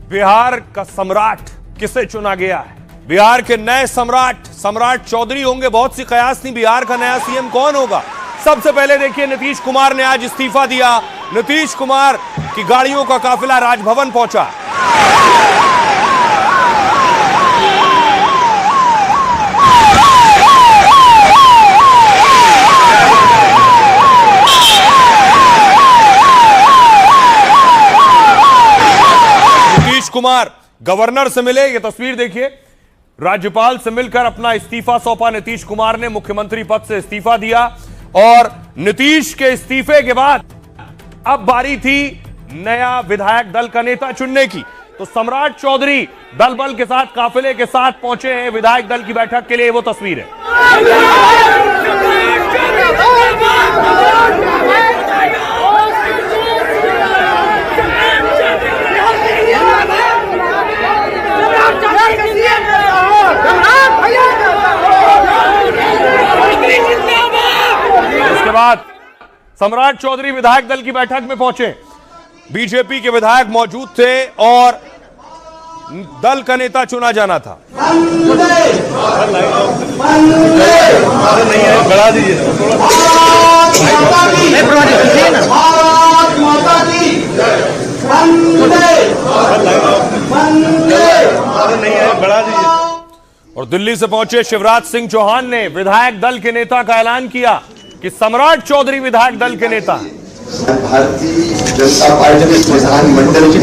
बिहार का सम्राट किसे चुना गया है? बिहार के नए सम्राट चौधरी होंगे। बहुत सी कयास थी बिहार का नया सीएम कौन होगा। सबसे पहले देखिए, नीतीश कुमार ने आज इस्तीफा दिया। नीतीश कुमार की गाड़ियों का काफिला राजभवन पहुंचा। नीतीश कुमार गवर्नर से मिले, ये तस्वीर देखिए। राज्यपाल से मिलकर अपना इस्तीफा सौंपा नीतीश कुमार ने। मुख्यमंत्री पद से इस्तीफा दिया और नीतीश के इस्तीफे के बाद अब बारी थी नया विधायक दल का नेता चुनने की। तो सम्राट चौधरी दल बल के साथ, काफिले के साथ पहुंचे हैं विधायक दल की बैठक के लिए। वो तस्वीर है। उसके बाद सम्राट चौधरी विधायक दल की बैठक में पहुंचे। बीजेपी के विधायक मौजूद थे और दल का नेता चुना जाना था। बढ़ा दीजिए। बढ़ा दीजिए। और दिल्ली से पहुंचे शिवराज सिंह चौहान ने विधायक दल के नेता का ऐलान किया कि सम्राट चौधरी विधायक दल के नेता हैं। भारतीय जनता पार्टी के विधानमंडल के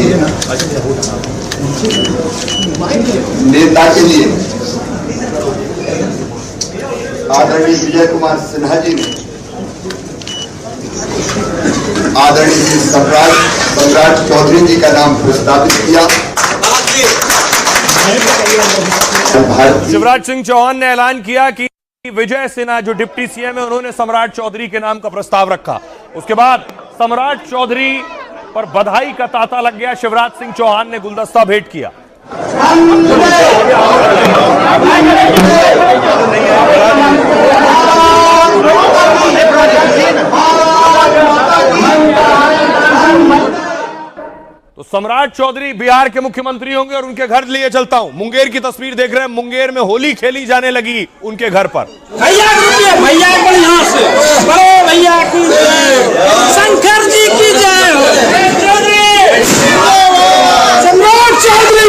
नेता के लिए आदरणीय विजय कुमार सिन्हा जी ने आदरणीय सम्राट चौधरी जी का नाम प्रस्तावित किया। शिवराज सिंह चौहान ने ऐलान किया कि विजय सिन्हा जो डिप्टी सीएम है, उन्होंने सम्राट चौधरी के नाम का प्रस्ताव रखा। उसके बाद सम्राट चौधरी पर बधाई का तांता लग गया। शिवराज सिंह चौहान ने गुलदस्ता भेंट किया। तो सम्राट चौधरी बिहार के मुख्यमंत्री होंगे और उनके घर लिए चलता हूं। मुंगेर की तस्वीर देख रहे हैं। मुंगेर में होली खेली जाने लगी उनके घर पर। भैया को यहाँ से बड़े भैया की शंकर जी की जय हो। सम्राट चौधरी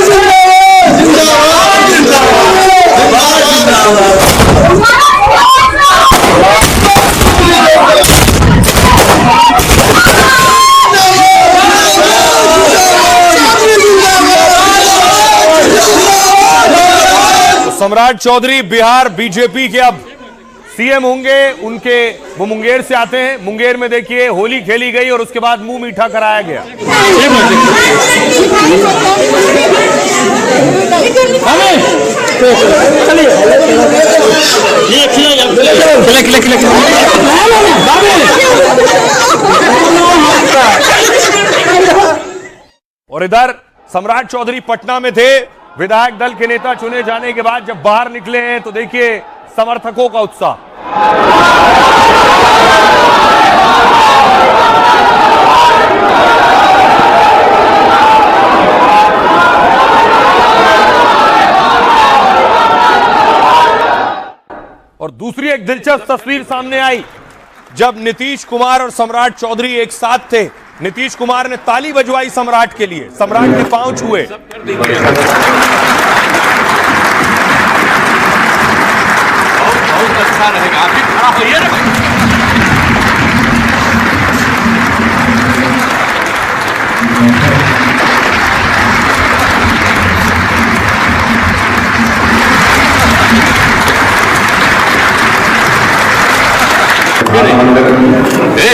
सम्राट चौधरी बिहार बीजेपी के अब सीएम होंगे। उनके वो मुंगेर से आते हैं। मुंगेर में देखिए होली खेली गई और उसके बाद मुंह मीठा कराया गया। और इधर सम्राट चौधरी पटना में थे। विधायक दल के नेता चुने जाने के बाद जब बाहर निकले हैं तो देखिए समर्थकों का उत्साह। और दूसरी एक दिलचस्प तस्वीर सामने आई जब नीतीश कुमार और सम्राट चौधरी एक साथ थे। नीतीश कुमार ने ताली बजवाई सम्राट के लिए। सम्राट ने पांव छुए। बहुत अच्छा रहेगा। आप भी खड़ा होइए ना भाई।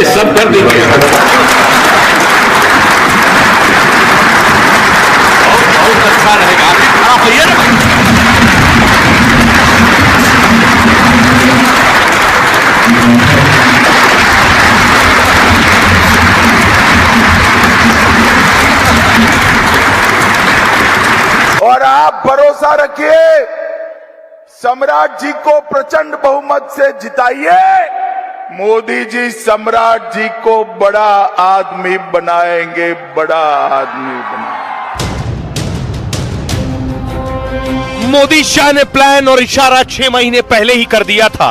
सब कर दीजिए। बहुत अच्छा रहेगा। आप भी खड़ा होइए ना भाई। और आप भरोसा रखिए, सम्राट जी को प्रचंड बहुमत से जिताइए। मोदी जी सम्राट जी को बड़ा आदमी बनाएंगे, बड़ा आदमी बनाएंगे। मोदी शाह ने प्लान और इशारा 6 महीने पहले ही कर दिया था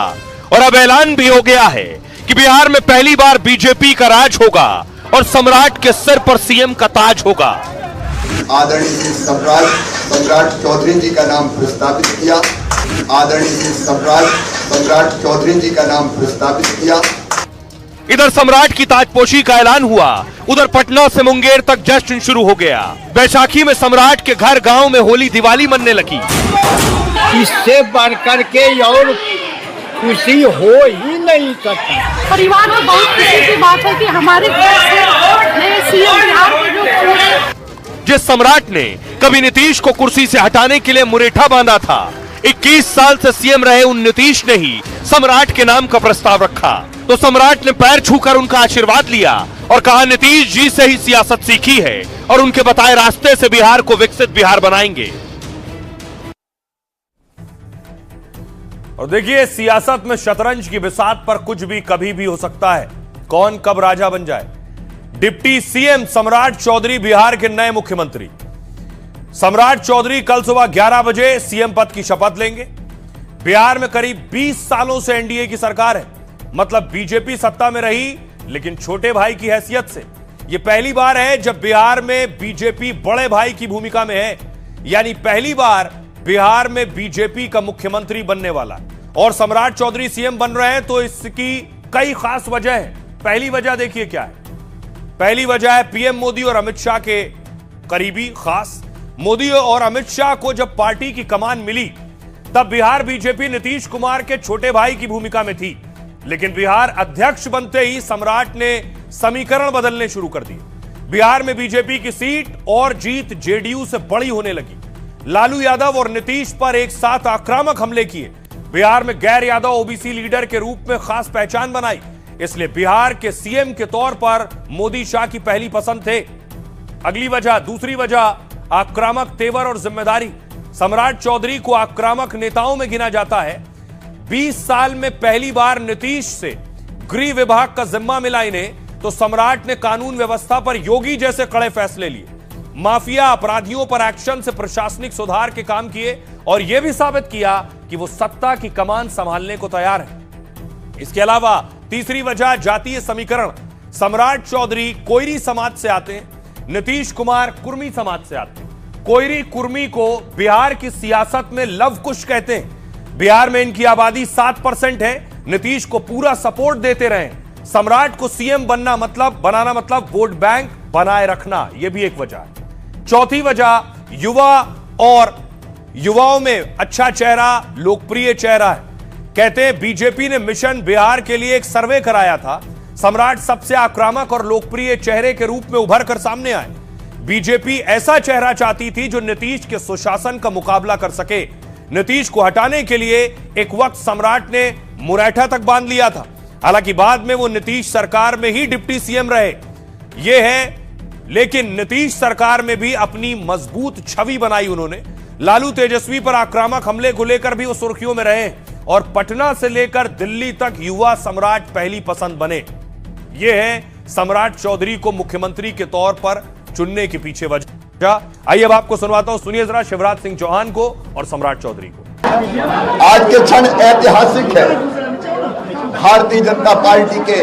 और अब ऐलान भी हो गया है कि बिहार में पहली बार बीजेपी का राज होगा और सम्राट के सिर पर सीएम का ताज होगा। आदरणीय श्री सम्राट चौधरी जी का नाम प्रस्तावित किया। आदरणीय श्री सम्राट चौधरी जी का नाम प्रस्तावित किया। इधर सम्राट की ताजपोशी का ऐलान हुआ, उधर पटना से मुंगेर तक जश्न शुरू हो गया। बैसाखी में सम्राट के घर गांव में होली दिवाली मनने लगी। इससे बढ़कर के और खुशी हो ही नहीं सकता। परिवार में बहुत खुशी की बात है कि हमारे सीएम बिहार के जो पूरे जिस सम्राट ने कभी नीतीश को कुर्सी से हटाने के लिए मुरेठा बांधा था, 21 साल से सीएम रहे उन नीतीश ने ही सम्राट के नाम का प्रस्ताव रखा। तो सम्राट ने पैर छूकर उनका आशीर्वाद लिया और कहा नीतीश जी से ही सियासत सीखी है और उनके बताए रास्ते से बिहार को विकसित बिहार बनाएंगे। और देखिए, सियासत में शतरंज की बिसात पर कुछ भी कभी भी हो सकता है। कौन कब राजा बन जाए। डिप्टी सीएम सम्राट चौधरी बिहार के नए मुख्यमंत्री। सम्राट चौधरी कल सुबह 11 बजे सीएम पद की शपथ लेंगे। बिहार में करीब 20 सालों से एनडीए की सरकार है, मतलब बीजेपी सत्ता में रही लेकिन छोटे भाई की हैसियत से। यह पहली बार है जब बिहार में बीजेपी बड़े भाई की भूमिका में है, यानी पहली बार बिहार में बीजेपी का मुख्यमंत्री बनने वाला। और सम्राट चौधरी सीएम बन रहे हैं तो इसकी कई खास वजह है। पहली वजह देखिए क्या है। पहली वजह है पीएम मोदी और अमित शाह के करीबी खास। मोदी और अमित शाह को जब पार्टी की कमान मिली तब बिहार बीजेपी नीतीश कुमार के छोटे भाई की भूमिका में थी, लेकिन बिहार अध्यक्ष बनते ही सम्राट ने समीकरण बदलने शुरू कर दिए। बिहार में बीजेपी की सीट और जीत जेडीयू से बड़ी होने लगी। लालू यादव और नीतीश पर एक साथ आक्रामक हमले किए। बिहार में गैर यादव ओबीसी लीडर के रूप में खास पहचान बनाई, इसलिए बिहार के सीएम के तौर पर मोदी शाह की पहली पसंद थे। अगली वजह, दूसरी वजह, आक्रामक तेवर और जिम्मेदारी। सम्राट चौधरी को आक्रामक नेताओं में गिना जाता है। 20 साल में पहली बार नीतीश से गृह विभाग का जिम्मा मिला इन्हें, तो सम्राट ने कानून व्यवस्था पर योगी जैसे कड़े फैसले लिए। माफिया अपराधियों पर एक्शन से प्रशासनिक सुधार के काम किए और यह भी साबित किया कि वो सत्ता की कमान संभालने को तैयार है। इसके अलावा तीसरी वजह, जातीय समीकरण। सम्राट चौधरी कोयरी समाज से आते हैं, नीतीश कुमार कुर्मी समाज से आते हैं। कोयरी कुर्मी को बिहार की सियासत में लव कुश कहते हैं। बिहार में इनकी आबादी 7% है। नीतीश को पूरा सपोर्ट देते रहे। सम्राट को सीएम बनाना मतलब वोट बैंक बनाए रखना, यह भी एक वजह है। चौथी वजह, युवा और युवाओं में अच्छा चेहरा, लोकप्रिय चेहरा है। कहते हैं बीजेपी ने मिशन बिहार के लिए एक सर्वे कराया था। सम्राट सबसे आक्रामक और लोकप्रिय चेहरे के रूप में उभर कर सामने आए। बीजेपी ऐसा चेहरा चाहती थी जो नीतीश के सुशासन का मुकाबला कर सके। नीतीश को हटाने के लिए एक वक्त सम्राट ने मुरैठा तक बांध लिया था। हालांकि बाद में वो नीतीश सरकार में ही डिप्टी सीएम रहे। ये है, लेकिन नीतीश सरकार में भी अपनी मजबूत छवि बनाई उन्होंने। लालू तेजस्वी पर आक्रामक हमले को लेकर भी वो सुर्खियों में रहे और पटना से लेकर दिल्ली तक युवा सम्राट पहली पसंद बने। ये है सम्राट चौधरी को मुख्यमंत्री के तौर पर चुनने के पीछे वजह। आइए अब आपको सुनवाता हूं, सुनिए जरा शिवराज सिंह चौहान को और सम्राट चौधरी को। आज के क्षण ऐतिहासिक है। भारतीय जनता पार्टी के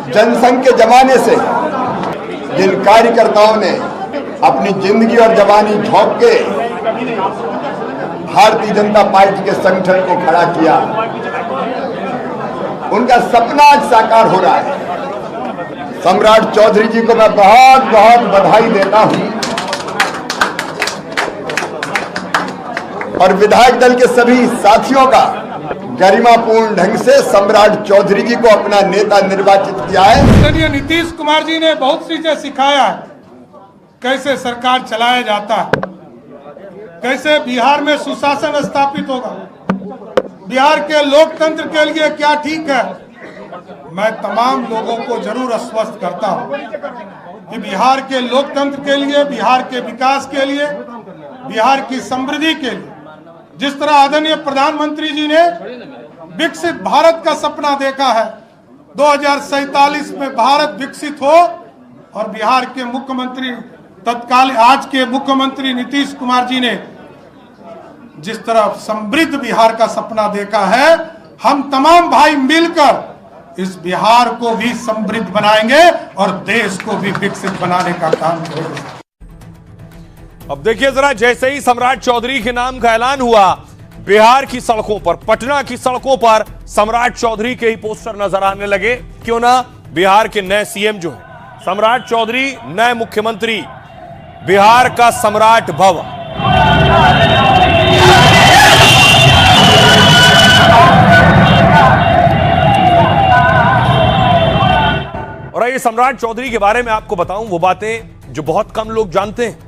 जनसंघ के जमाने से जिन कार्यकर्ताओं ने अपनी जिंदगी और जवानी झोंक के भारतीय जनता पार्टी के संगठन को खड़ा किया, उनका सपना आज साकार हो रहा है। सम्राट चौधरी जी को मैं बहुत बहुत बधाई देता हूं और विधायक दल के सभी साथियों का गरिमापूर्ण ढंग से सम्राट चौधरी जी को अपना नेता निर्वाचित किया है। नीतीश कुमार जी ने बहुत चीजें सिखाया है, कैसे सरकार चलाया जाता है, कैसे बिहार में सुशासन स्थापित होगा, बिहार के लोकतंत्र के लिए क्या ठीक है। मैं तमाम लोगों को जरूर आश्वस्त करता हूं कि बिहार के लोकतंत्र के लिए, बिहार के विकास के लिए, बिहार की समृद्धि के लिए, जिस तरह आदरणीय प्रधानमंत्री जी ने विकसित भारत का सपना देखा है, 2047 में भारत विकसित हो, और बिहार के मुख्यमंत्री तत्काल आज के मुख्यमंत्री नीतीश कुमार जी ने जिस तरह समृद्ध बिहार का सपना देखा है, हम तमाम भाई मिलकर इस बिहार को भी समृद्ध बनाएंगे और देश को भी विकसित बनाने का काम करेंगे। अब देखिए जरा, जैसे ही सम्राट चौधरी के नाम का ऐलान हुआ, बिहार की सड़कों पर, पटना की सड़कों पर सम्राट चौधरी के ही पोस्टर नजर आने लगे। क्यों ना बिहार के नए सीएम जो है सम्राट चौधरी, नए मुख्यमंत्री, बिहार का सम्राट भव। और ये सम्राट चौधरी के बारे में आपको बताऊं वो बातें जो बहुत कम लोग जानते हैं।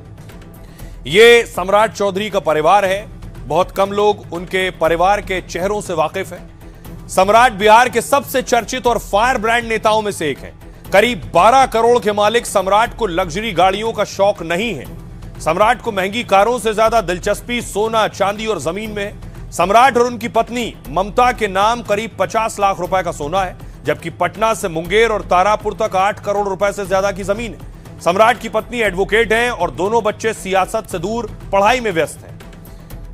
ये सम्राट चौधरी का परिवार है, बहुत कम लोग उनके परिवार के चेहरों से वाकिफ हैं। सम्राट बिहार के सबसे चर्चित और फायर ब्रांड नेताओं में से एक है। करीब 12 करोड़ के मालिक सम्राट को लग्जरी गाड़ियों का शौक नहीं है। सम्राट को महंगी कारों से ज्यादा दिलचस्पी सोना, चांदी और जमीन में है। सम्राट और उनकी पत्नी ममता के नाम करीब 50 लाख रुपए का सोना है, जबकि पटना से मुंगेर और तारापुर तक 8 करोड़ रुपए से ज्यादा की जमीन है। सम्राट की पत्नी एडवोकेट हैं और दोनों बच्चे सियासत से दूर पढ़ाई में व्यस्त हैं।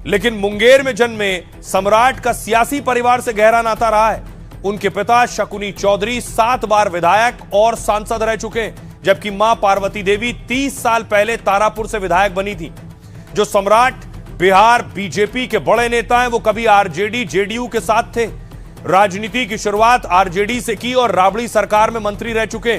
लेकिन मुंगेर में जन्मे सम्राट का सियासी परिवार से गहरा नाता रहा है। उनके पिता शकुनी चौधरी 7 बार विधायक और सांसद रह चुके हैं, जबकि मां पार्वती देवी 30 साल पहले तारापुर से विधायक बनी थी। जो सम्राट बिहार बीजेपी के बड़े नेता हैं, वो कभी आरजेडी जेडीयू के साथ थे। राजनीति की शुरुआत आरजेडी से की और राबड़ी सरकार में मंत्री रह चुके।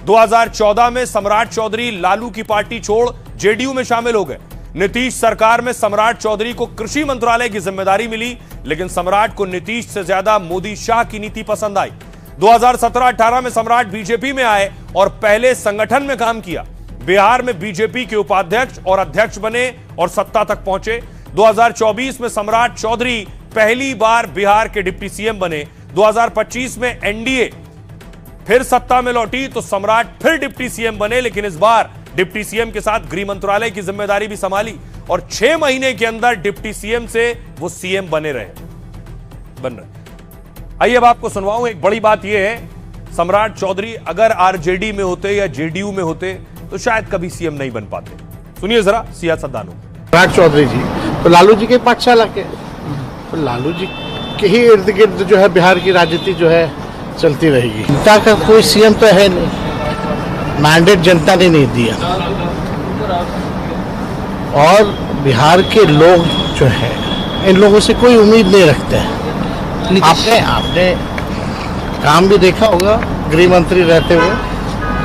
2014 में सम्राट चौधरी लालू की पार्टी छोड़ जेडीयू में शामिल हो गए। नीतीश सरकार में सम्राट चौधरी को कृषि मंत्रालय की जिम्मेदारी मिली, लेकिन सम्राट को नीतीश से ज्यादा मोदी शाह की नीति पसंद आई। 2017-18 में सम्राट बीजेपी में आए और पहले संगठन में काम किया। बिहार में बीजेपी के उपाध्यक्ष और अध्यक्ष बने और सत्ता तक पहुंचे। 2024 में सम्राट चौधरी पहली बार बिहार के डिप्टी सीएम बने। 2025 में एनडीए फिर सत्ता में लौटी तो सम्राट फिर डिप्टी सीएम बने, लेकिन इस बार डिप्टी सीएम के साथ गृह मंत्रालय की जिम्मेदारी भी संभाली और 6 महीने के अंदर डिप्टी सीएम से वो सीएम बन रहे। आइए अब आपको सुनवाऊं। एक बड़ी बात यह है, सम्राट चौधरी अगर आरजेडी में होते या जेडीयू में होते तो शायद कभी सीएम नहीं बन पाते। सुनिए जरा सियासतदानों। सम्राट चौधरी जी तो लालू जी के 5 साल के, तो लालू जी के ही इर्द गिर्द जो है बिहार की राजनीति जो है चलती रहेगी। जनता का कोई सीएम तो है नहीं, मैंडेट जनता ने नहीं दिया और बिहार के लोग जो है इन लोगों से कोई उम्मीद नहीं रखते हैं। आपने काम भी देखा होगा, गृह मंत्री रहते हुए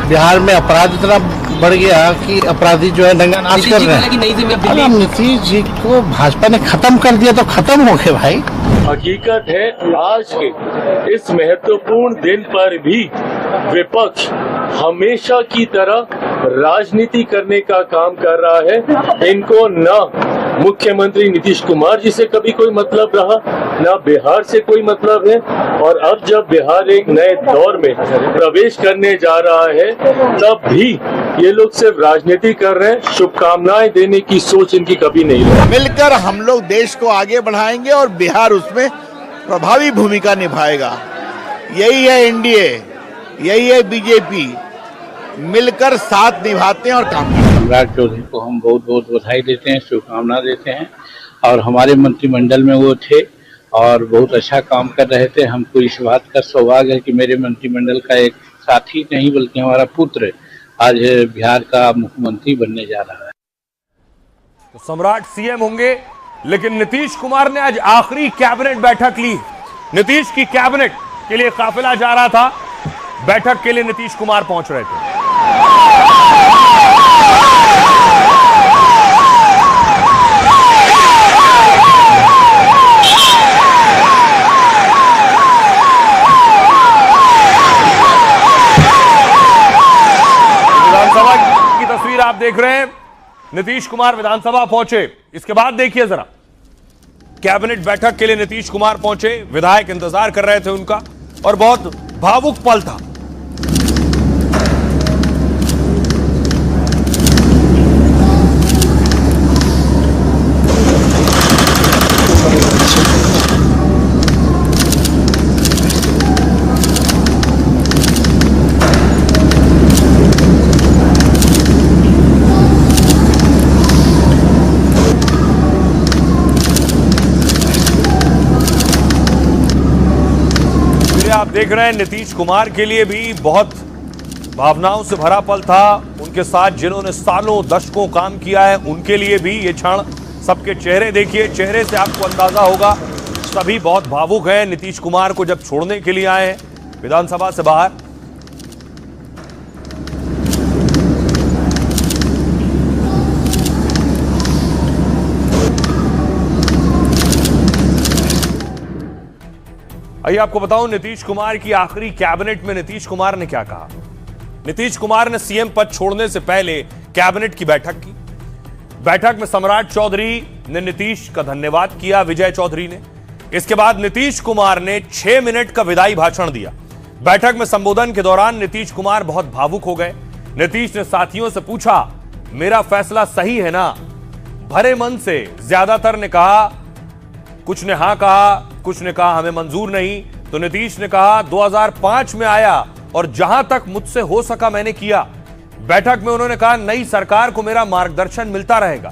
बिहार में अपराध इतना बढ़ गया कि अपराधी जो है नंगा नाच कर रहे हैं। अगर नीतीश जी को भाजपा ने खत्म कर दिया तो खत्म हो गए भाई। हकीकत है आज के इस महत्वपूर्ण दिन पर भी विपक्ष हमेशा की तरह राजनीति करने का काम कर रहा है। इनको न मुख्यमंत्री नीतीश कुमार जी से कभी कोई मतलब रहा, न बिहार से कोई मतलब है, और अब जब बिहार एक नए दौर में प्रवेश करने जा रहा है तब भी ये लोग सिर्फ राजनीति कर रहे हैं। शुभकामनाएं देने की सोच इनकी कभी नहीं रही। मिलकर हम लोग देश को आगे बढ़ाएंगे और बिहार उसमें प्रभावी भूमिका निभाएगा। यही है एनडीए, यही है बीजेपी, मिलकर साथ निभाते हैं और काम करते हैं। सम्राट चौधरी को हम बहुत बहुत बधाई देते हैं, शुभकामना देते हैं और हमारे मंत्रिमंडल में वो थे और बहुत अच्छा काम कर रहे थे। हमको इस बात का सौभाग्य है कि मेरे मंत्रिमंडल का एक साथी नहीं बल्कि हमारा पुत्र आज बिहार का मुख्यमंत्री बनने जा रहा है। तो सम्राट सीएम होंगे, लेकिन नीतीश कुमार ने आज आखिरी कैबिनेट बैठक ली। नीतीश की कैबिनेट के लिए काफिला जा रहा था, बैठक के लिए नीतीश कुमार पहुंच रहे थे। विधानसभा की तस्वीर आप देख रहे हैं, नीतीश कुमार विधानसभा पहुंचे। इसके बाद देखिए जरा, कैबिनेट बैठक के लिए नीतीश कुमार पहुंचे, विधायक इंतजार कर रहे थे उनका और बहुत भावुक पल था। आप देख रहे हैं नीतीश कुमार के लिए भी बहुत भावनाओं से भरा पल था। उनके साथ जिन्होंने सालों दशकों काम किया है उनके लिए भी ये क्षण, सबके चेहरे देखिए, चेहरे से आपको अंदाजा होगा सभी बहुत भावुक हैं। नीतीश कुमार को जब छोड़ने के लिए आए हैं विधानसभा से बाहर। आइए आपको बताऊं नीतीश कुमार की आखिरी कैबिनेट में नीतीश कुमार ने क्या कहा। नीतीश कुमार ने सीएम पद छोड़ने से पहले कैबिनेट की बैठक की। बैठक में सम्राट चौधरी ने नीतीश का धन्यवाद किया, विजय चौधरी ने। इसके बाद नीतीश कुमार ने 6 मिनट का विदाई भाषण दिया। बैठक में संबोधन के दौरान नीतीश कुमार बहुत भावुक हो गए। नीतीश ने साथियों से पूछा, मेरा फैसला सही है ना? भरे मन से ज्यादातर ने कहा, कुछ ने हां कहा, कुछ ने कहा हमें मंजूर नहीं। तो नीतीश ने कहा 2005 में आया और जहां तक मुझसे हो सका मैंने किया। बैठक में उन्होंने कहा नई सरकार को मेरा मार्गदर्शन मिलता रहेगा।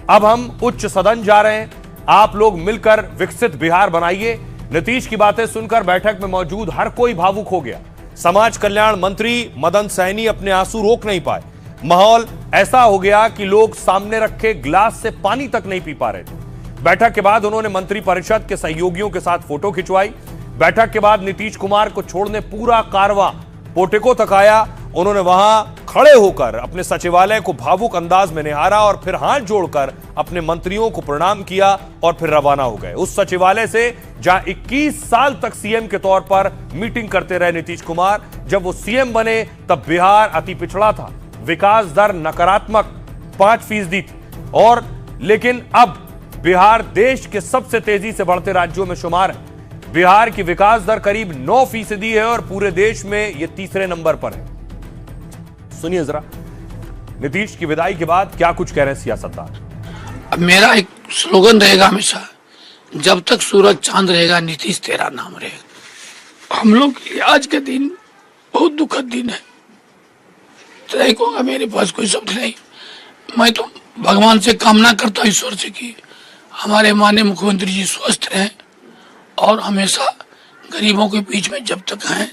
अब हम उच्च सदन जा रहे हैं, आप लोग मिलकर विकसित बिहार बनाइए। नीतीश की बातें सुनकर बैठक में मौजूद हर कोई भावुक हो गया। समाज कल्याण मंत्री मदन सैनी अपने आंसू रोक नहीं पाए। माहौल ऐसा हो गया कि लोग सामने रखे गिलास से पानी तक नहीं पी पा रहे थे। बैठक के बाद उन्होंने मंत्रिपरिषद के सहयोगियों के साथ फोटो खिंचवाई। बैठक के बाद नीतीश कुमार को छोड़ने पूरा कारवां पोटेको तक आया। उन्होंने वहां खड़े होकर अपने सचिवालय को भावुक अंदाज में निहारा और फिर हाथ जोड़कर अपने मंत्रियों को प्रणाम किया और फिर रवाना हो गए उस सचिवालय से जहां 21 साल तक सीएम के तौर पर मीटिंग करते रहे नीतीश कुमार। जब वो सीएम बने तब बिहार अति पिछड़ा था, विकास दर नकारात्मक 5% थी और लेकिन अब बिहार देश के सबसे तेजी से बढ़ते राज्यों में शुमार है। बिहार की विकास दर करीब 9% है और पूरे देश में यह तीसरे नंबर पर है। सुनिए जरा नीतीश की विदाई के बाद क्या कुछ कह रहे हैं सियासतदान। अब मेरा एक स्लोगन रहेगा हमेशा, जब तक सूरज चांद रहेगा नीतीश तेरा नाम रहेगा। हम लोग आज के दिन बहुत दुखद दिन है, ट्रैक होगा, मेरे पास कोई शब्द नहीं। मैं तो भगवान से कामना करता हूँ, ईश्वर से, कि हमारे माननीय मुख्यमंत्री जी स्वस्थ रहें और हमेशा गरीबों के बीच में जब तक हैं।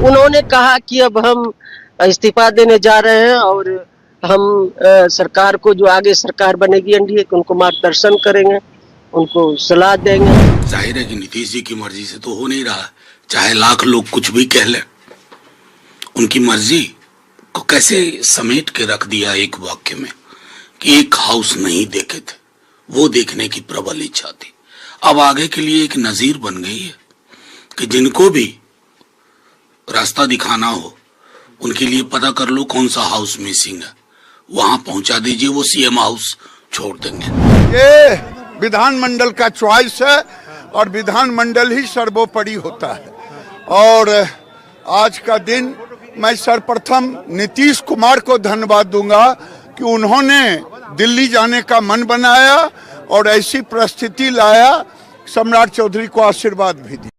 उन्होंने कहा कि अब हम इस्तीफा देने जा रहे हैं और हम सरकार को, जो आगे सरकार बनेगी एनडीए, उनको मार्गदर्शन करेंगे, उनको सलाह देंगे। जाहिर है कि नीतीश जी की मर्जी से तो हो नहीं रहा, चाहे लाख लोग कुछ भी कह लें। उनकी मर्जी को कैसे समेट के रख दिया एक वाक्य में कि एक हाउस नहीं देखे थे, वो देखने की प्रबल इच्छा थी। अब आगे के लिए एक नजीर बन गई है कि जिनको भी रास्ता दिखाना हो उनके लिए पता कर लो कौन सा हाउस मिसिंग है, वहां पहुंचा दीजिए, वो सीएम हाउस छोड़ देंगे। ये विधानमंडल का चॉइस है और विधानमंडल ही सर्वोपरि होता है। और आज का दिन मैं सर्वप्रथम नीतीश कुमार को धन्यवाद दूंगा कि उन्होंने दिल्ली जाने का मन बनाया और ऐसी परिस्थिति लाया, सम्राट चौधरी को आशीर्वाद भी दिया।